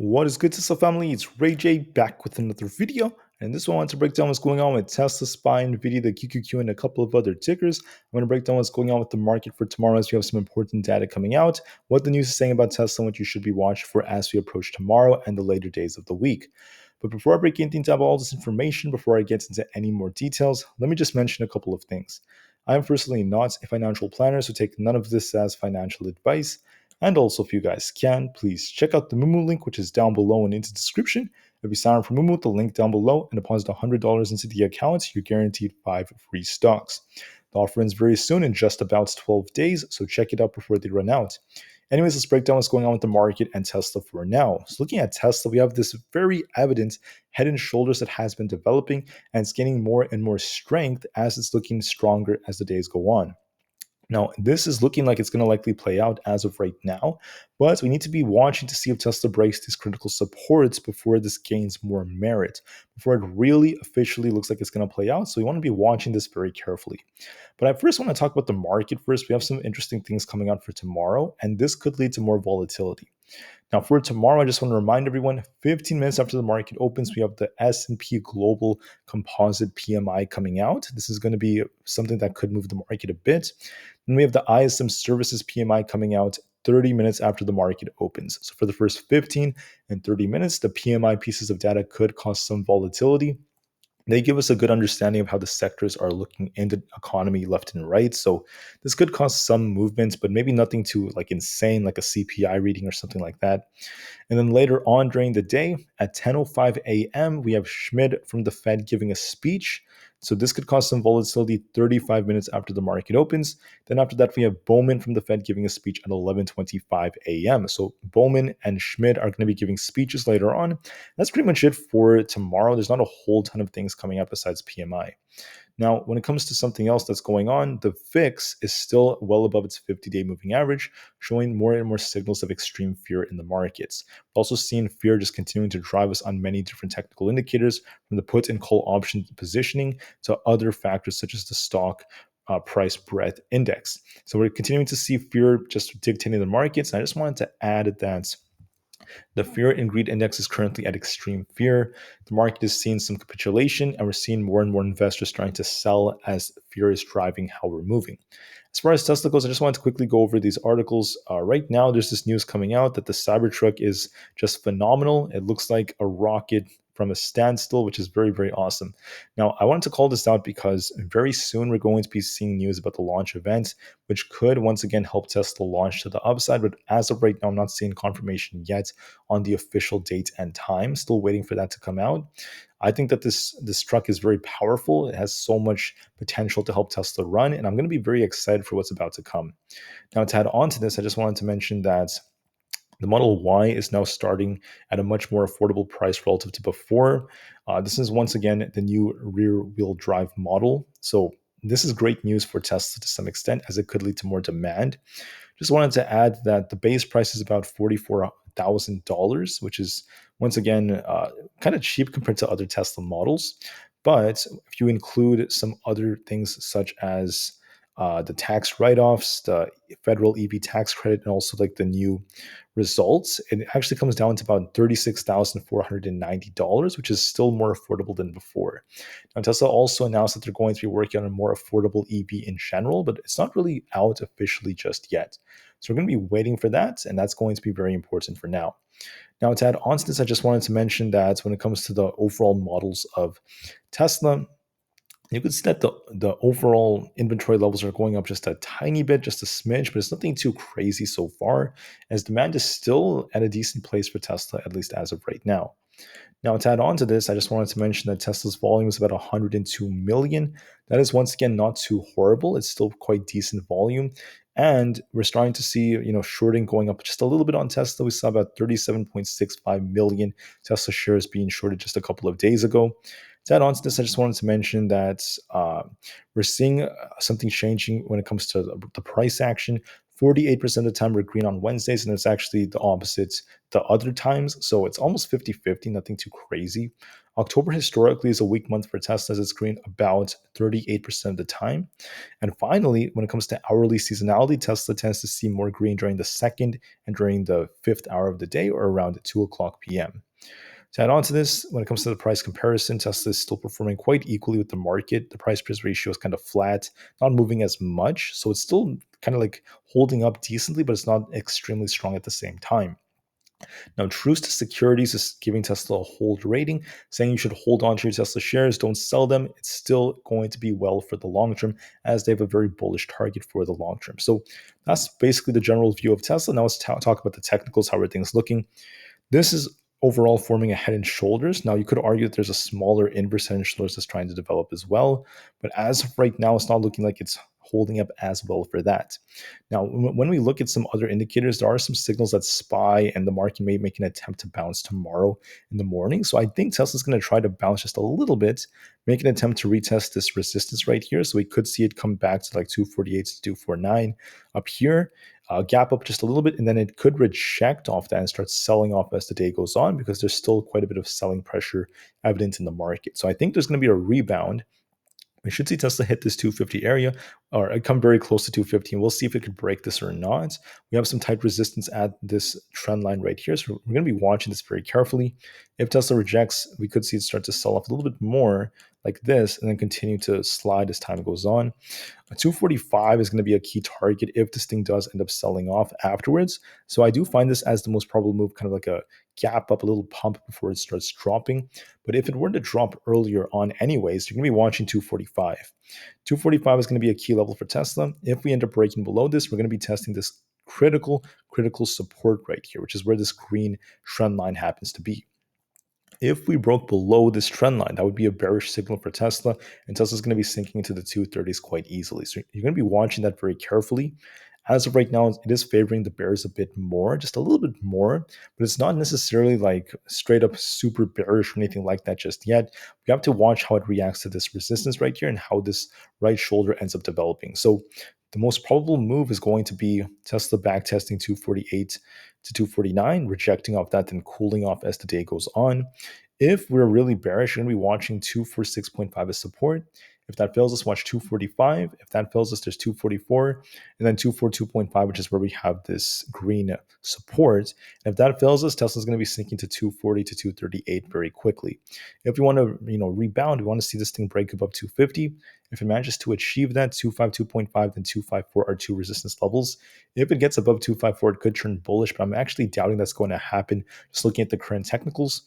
What is good, Tesla family? It's Ray J back with another video. And this one I want to break down what's going on with Tesla, SPY, Nvidia, the QQQ, and a couple of other tickers. I'm going to break down what's going on with the market for tomorrow as we have some important data coming out, what the news is saying about Tesla, and what you should be watching for as we approach tomorrow and the later days of the week. But before I break into all this information, before I get into any more details, let me just mention a couple of things. I am personally not a financial planner, so take none of this as financial advice. And also, if you guys can, please check out the Moomoo link, which is down below and in the description. If you sign up for Moomoo, the link down below, and deposit $100 into the account, you're guaranteed 5 free stocks. The offer ends very soon, in just about 12 days, so check it out before they run out. Anyways, let's break down what's going on with the market and Tesla for now. So looking at Tesla, we have this very evident head and shoulders that has been developing, and it's gaining more and more strength as it's looking stronger as the days go on. Now, this is looking like it's going to likely play out as of right now, but we need to be watching to see if Tesla breaks these critical supports before this gains more merit, before it really officially looks like it's going to play out. So we want to be watching this very carefully. But I first want to talk about the market first. We have some interesting things coming out for tomorrow, and this could lead to more volatility. Now, for tomorrow, I just want to remind everyone, 15 minutes after the market opens, we have the S&P Global Composite PMI coming out. This is going to be something that could move the market a bit. Then we have the ISM Services PMI coming out 30 minutes after the market opens. So for the first 15 and 30 minutes, the PMI pieces of data could cause some volatility. They give us a good understanding of how the sectors are looking in the economy left and right. So this could cause some movements, but maybe nothing too like insane, like a CPI reading or something like that. And then later on during the day at 10:05 a.m., we have Schmidt from the Fed giving a speech. So this could cause some volatility 35 minutes after the market opens. Then after that, we have Bowman from the Fed giving a speech at 11:25 a.m. So Bowman and Schmidt are going to be giving speeches later on. That's pretty much it for tomorrow. There's not a whole ton of things coming up besides PMI. Now, when it comes to something else that's going on, the VIX is still well above its 50-day moving average, showing more and more signals of extreme fear in the markets. We're also seeing fear just continuing to drive us on many different technical indicators, from the put and call option positioning to other factors such as the stock price breadth index. So we're continuing to see fear just dictating the markets. And I just wanted to add that the fear and greed index is currently at extreme fear. The market is seeing some capitulation, and we're seeing more and more investors trying to sell as fear is driving how we're moving. As far as Tesla goes, I just wanted to quickly go over these articles. Right now, there's this news coming out that the Cybertruck is just phenomenal. It looks like a rocket from a standstill, which is very, very awesome. Now, I wanted to call this out because very soon we're going to be seeing news about the launch event, which could once again help Tesla launch to the upside. But as of right now, I'm not seeing confirmation yet on the official date and time. Still waiting for that to come out. I think that this truck is very powerful. It has so much potential to help Tesla run, and I'm going to be very excited for what's about to come. Now, to add on to this, I just wanted to mention that the Model Y is now starting at a much more affordable price relative to before. This is once again the new rear-wheel drive model. So this is great news for Tesla to some extent, as it could lead to more demand. Just wanted to add that the base price is about $44,000, which is once again kind of cheap compared to other Tesla models. But if you include some other things such as the tax write-offs, the federal EV tax credit, and also like the new results, it actually comes down to about $36,490, which is still more affordable than before. Now, Tesla also announced that they're going to be working on a more affordable EV in general, but it's not really out officially just yet. So we're going to be waiting for that, and that's going to be very important for now. Now, to add on to this, I just wanted to mention that when it comes to the overall models of Tesla, you can see that the overall inventory levels are going up just a tiny bit, just a smidge, but it's nothing too crazy so far, as demand is still at a decent place for Tesla, at least as of right now. Now, to add on to this, I just wanted to mention that Tesla's volume is about 102 million. That is once again not too horrible. It's still quite decent volume. And we're starting to see, shorting going up just a little bit on Tesla. We saw about 37.65 million Tesla shares being shorted just a couple of days ago. To add on to this, I just wanted to mention that we're seeing something changing when it comes to the price action 48% of the time we're green on Wednesdays, and it's actually the opposite the other times. So it's almost 50-50, nothing too crazy. October historically is a weak month for Tesla as it's green about 38% of the time. And finally, when it comes to hourly seasonality, Tesla tends to see more green during the second and during the fifth hour of the day or around 2 o'clock p.m. To add on to this, when it comes to the price comparison, Tesla is still performing quite equally with the market. The price price ratio is kind of flat, not moving as much. So it's still kind of like holding up decently, but it's not extremely strong at the same time. Now, Truist Securities is giving Tesla a hold rating, saying you should hold on to your Tesla shares, don't sell them. It's still going to be well for the long term, as they have a very bullish target for the long term. So that's basically the general view of Tesla. Now let's talk about the technicals, how everything's looking. This is overall forming a head and shoulders. Now, you could argue that there's a smaller inverse head and shoulders that's trying to develop as well. But as of right now, it's not looking like it's holding up as well for that. Now, when we look at some other indicators, there are some signals that SPY and the market may make an attempt to bounce tomorrow in the morning. So I think Tesla's going to try to bounce just a little bit, make an attempt to retest this resistance right here. So we could see it come back to like 248 to 249 up here, gap up just a little bit, and then it could reject off that and start selling off as the day goes on because there's still quite a bit of selling pressure evident in the market. So I think there's going to be a rebound. We should see Tesla hit this 250 area or come very close to 250. And we'll see if it could break this or not. We have some tight resistance at this trend line right here. So we're going to be watching this very carefully. If Tesla rejects, we could see it start to sell off a little bit more like this and then continue to slide as time goes on. 245 is going to be a key target if this thing does end up selling off afterwards. So I do find this as the most probable move, kind of like a gap up, a little pump before it starts dropping. But if it were to drop earlier on anyways, you're going to be watching 245. 245 is going to be a key level for Tesla. If we end up breaking below this, we're going to be testing this critical support right here, which is where this green trend line happens to be. If we broke below this trend line, that would be a bearish signal for Tesla, and Tesla's going to be sinking into the 230s quite easily. So you're going to be watching that very carefully. As of right now, it is favoring the bears a bit more, just a little bit more, but it's not necessarily like straight up super bearish or anything like that just yet. We have to watch how it reacts to this resistance right here and how this right shoulder ends up developing. So the most probable move is going to be Tesla back testing 248 to 249, rejecting off that, then cooling off as the day goes on. If we're really bearish, you're going to be watching 246.5 as support. If that fails us, watch 245. If that fails us, there's 244, and then 242.5, which is where we have this green support. And if that fails us, Tesla's going to be sinking to 240 to 238 very quickly. If we want to, rebound, we want to see this thing break above 250. If it manages to achieve that, 252.5 and 254 are two resistance levels. If it gets above 254, it could turn bullish, but I'm actually doubting that's going to happen just looking at the current technicals.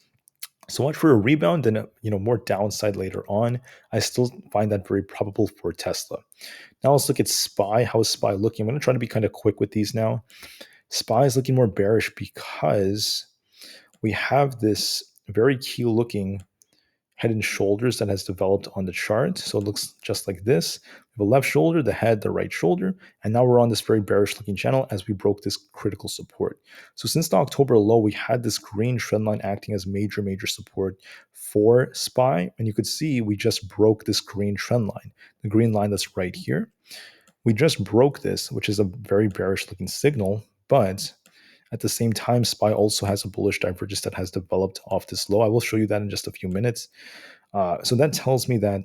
So much for a rebound and more downside later on. I still find that very probable for Tesla. Now let's look at SPY. How is SPY looking? I'm going to try to be kind of quick with these now. SPY is looking more bearish because we have this very key looking head and shoulders that has developed on the chart. So it looks just like this. We have a left shoulder, the head, the right shoulder, and now we're on this very bearish looking channel as we broke this critical support. So since the October low, we had this green trend line acting as major support for SPY. And you could see we just broke this green trend line, the green line that's right here. We just broke this, which is a very bearish looking signal, but at the same time, SPY also has a bullish divergence that has developed off this low. I will show you that in just a few minutes. So that tells me that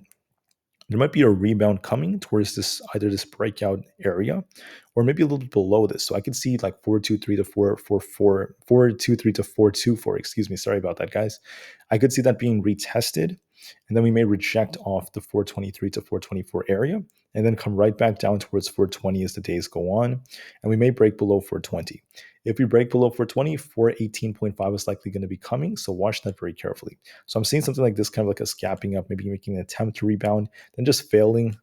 there might be a rebound coming towards this either this breakout area or maybe a little bit below this. So I could see like 423 to 444, 423 to 424. Excuse me, sorry about that, guys. I could see that being retested, and then we may reject off the 423 to 424 area and then come right back down towards 420 as the days go on, and we may break below 420. If we break below 420, 418.5 is likely going to be coming, so watch that very carefully. So I'm seeing something like this, kind of like a scapping up, maybe making an attempt to rebound, then just failing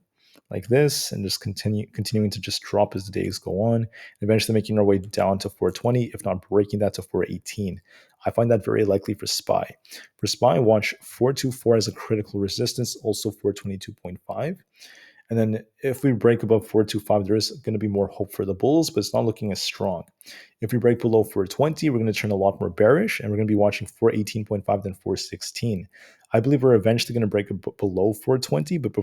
like this and just continuing to just drop as the days go on, and eventually making our way down to 420, if not breaking that to 418. I find that very likely for SPY. For SPY, watch 424 as a critical resistance, also 422.5. And then if we break above 425, there is going to be more hope for the bulls, but it's not looking as strong. If we break below 420, we're going to turn a lot more bearish, and we're going to be watching 418.5 then 416. I believe we're eventually going to break below 420, but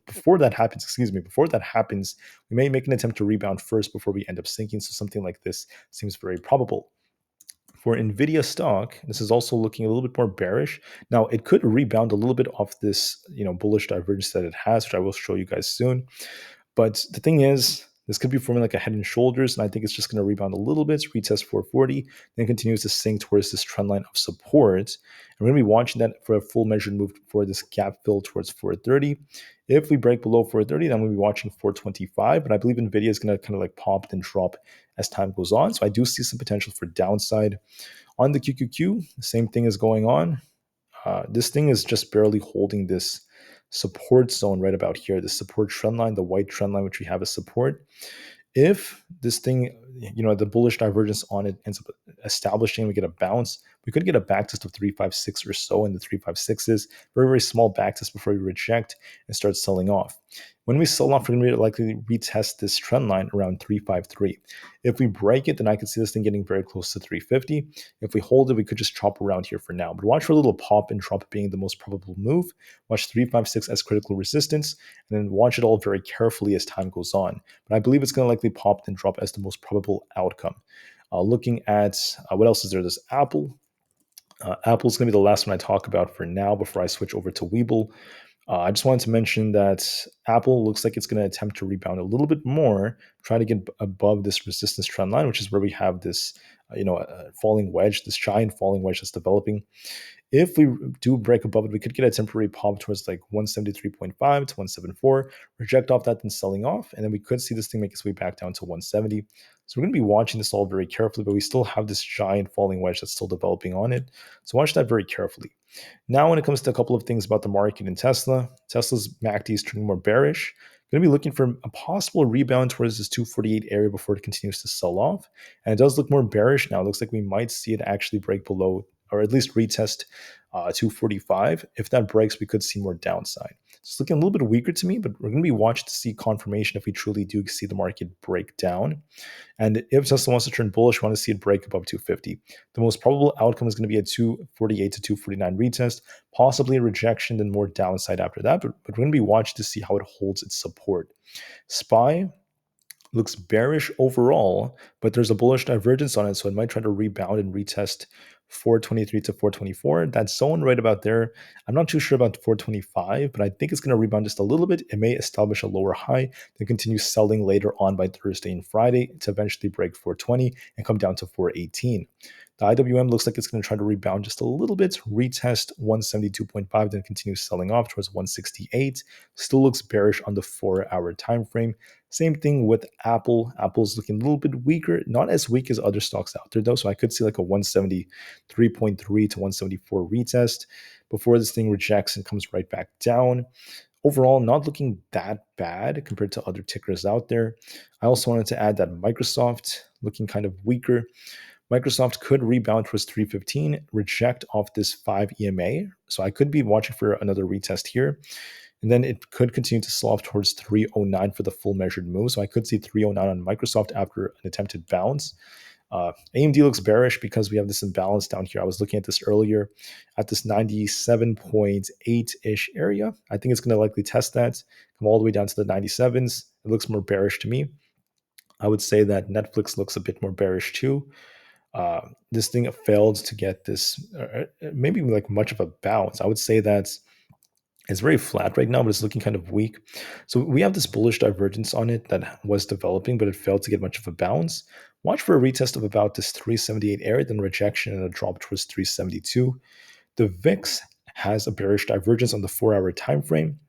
before that happens, before that happens, we may make an attempt to rebound first before we end up sinking. So something like this seems very probable. For Nvidia stock, this is also looking a little bit more bearish. Now, it could rebound a little bit off this, bullish divergence that it has, which I will show you guys soon. But the thing is, this could be forming like a head and shoulders, and I think it's just going to rebound a little bit, retest 440, then continues to sink towards this trend line of support. And we're going to be watching that for a full measured move for this gap fill towards 430. If we break below 430, then we'll be watching 425. But I believe Nvidia is going to kind of like pop and drop as time goes on. So I do see some potential for downside. On the QQQ, the same thing is going on. This thing is just barely holding this support zone right about here, the support trend line, the white trend line, which we have as support. If this thing, the bullish divergence on it ends up establishing, we get a bounce, we could get a backtest of 356 or so in the 356s, very, very small backtest before we reject and start selling off. When we sell off, we're going to likely retest this trend line around 353. If we break it, then I could see this thing getting very close to 350. If we hold it, we could just chop around here for now. But watch for a little pop and drop being the most probable move. Watch 356 as critical resistance, and then watch it all very carefully as time goes on. But I believe it's going to likely pop and drop as the most probable outcome. Looking at what else is there? There's Aapl. Aapl is going to be the last one I talk about for now before I switch over to Webull. I just wanted to mention that Aapl looks like it's going to attempt to rebound a little bit more, try to get above this resistance trend line, which is where we have this, falling wedge, this giant falling wedge that's developing. If we do break above it, we could get a temporary pop towards like 173.5 to 174, reject off that, then selling off, and then we could see this thing make its way back down to 170. So we're going to be watching this all very carefully, but we still have this giant falling wedge that's still developing on it. So watch that very carefully. Now, when it comes to a couple of things about the market and Tesla, Tesla's MACD is turning more bearish. Going to be looking for a possible rebound towards this 248 area before it continues to sell off. And it does look more bearish now. It looks like we might see it actually break below, or at least retest 245. If that breaks, we could see more downside. It's looking a little bit weaker to me, but we're going to be watching to see confirmation if we truly do see the market break down. And if Tesla wants to turn bullish, we want to see it break above 250. The most probable outcome is going to be a 248 to 249 retest, possibly a rejection, then more downside after that. But we're going to be watching to see how it holds its support. SPY looks bearish overall, but there's a bullish divergence on it, so it might try to rebound and retest 423 to 424. That zone right about there, I'm not too sure about 425, but I think it's going to rebound just a little bit. It may establish a lower high, then continue selling later on by Thursday and Friday to eventually break 420 and come down to 418. The IWM looks like it's going to try to rebound just a little bit, retest 172.5, then continue selling off towards 168. Still looks bearish on the 4-hour time frame. Same thing with Aapl. Apple's looking a little bit weaker, not as weak as other stocks out there though. So I could see like a 173.3 to 174 retest before this thing rejects and comes right back down. Overall, not looking that bad compared to other tickers out there. I also wanted to add that Microsoft looking kind of weaker. Microsoft could rebound towards 315, reject off this 5 EMA. So I could be watching for another retest here. And then it could continue to slough towards 309 for the full measured move. So I could see 309 on Microsoft after an attempted bounce. AMD looks bearish because we have this imbalance down here. I was looking at this earlier at this 97.8-ish area. I think it's going to likely test that, come all the way down to the 97s. It looks more bearish to me. I would say that Netflix looks a bit more bearish too. This thing failed to get this, maybe like much of a bounce. I would say that it's very flat right now, but it's looking kind of weak. So we have this bullish divergence on it that was developing, but it failed to get much of a bounce. Watch for a retest of about this 378 area, then rejection and a drop towards 372. The VIX has a bearish divergence on the 4-hour time frame.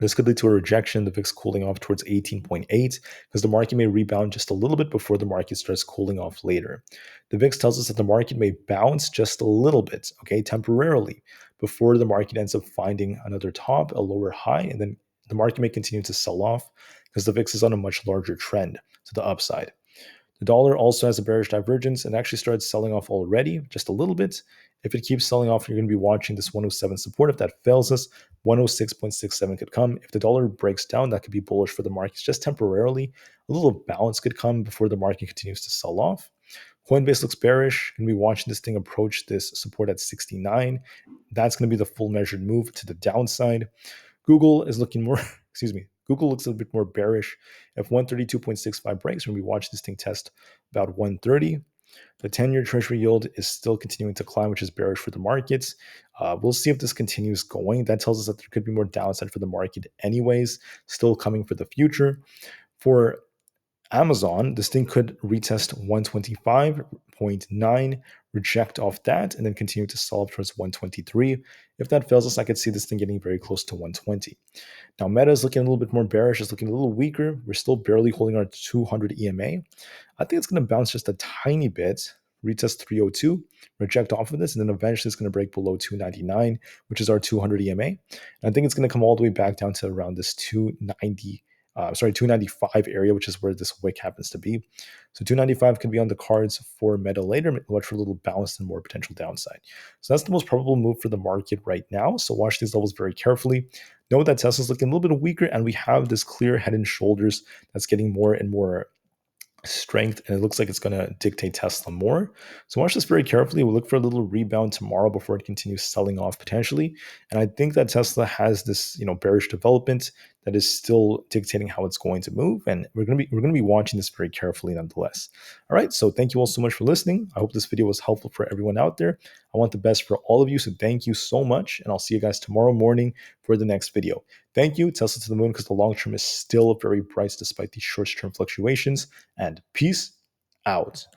This could lead to a rejection, the VIX cooling off towards 18.8, because the market may rebound just a little bit before the market starts cooling off later. The VIX tells us that the market may bounce just a little bit, okay, temporarily, before the market ends up finding another top, a lower high, and then the market may continue to sell off because the VIX is on a much larger trend to the upside. The dollar also has a bearish divergence and actually started selling off already, just a little bit. If it keeps selling off, you're going to be watching this 107 support. If that fails us, 106.67 could come. If the dollar breaks down, that could be bullish for the markets just temporarily. A little balance could come before the market continues to sell off. Coinbase looks bearish. Going to be watching this thing approach this support at 69. That's going to be the full measured move to the downside. Google is looking more, excuse me, Google looks a bit more bearish. If 132.65 breaks, we're going to be watching this thing test about 130. The 10-year treasury yield is still continuing to climb, which is bearish for the markets. We'll see if this continues going. That tells us that there could be more downside for the market anyways, still coming for the future. For Amazon, this thing could retest 125.9, reject off that, and then continue to sell up towards 123. If that fails us, I could see this thing getting very close to 120. Now, Meta is looking a little bit more bearish, it's looking a little weaker. We're still barely holding our 200 EMA. I think it's going to bounce just a tiny bit, retest 302, reject off of this, and then eventually it's going to break below 299, which is our 200 EMA. And I think it's going to come all the way back down to around this 295 area, which is where this wick happens to be. So 295 could be on the cards for Meta later, watch for a little bounce and more potential downside. So that's the most probable move for the market right now. So watch these levels very carefully. Know that Tesla's looking a little bit weaker, and we have this clear head and shoulders that's getting more and more strength, and it looks like it's going to dictate Tesla more. So watch this very carefully. We'll look for a little rebound tomorrow before it continues selling off potentially. And I think that Tesla has this, bearish development that is still dictating how it's going to move, and we're going to be watching this very carefully nonetheless. All right, so thank you all so much for listening. I hope this video was helpful for everyone out there. I want the best for all of you, so thank you so much, and I'll see you guys tomorrow morning for the next video. Thank you. Tesla to the moon, because the long term is still very bright despite these short term fluctuations. And peace out.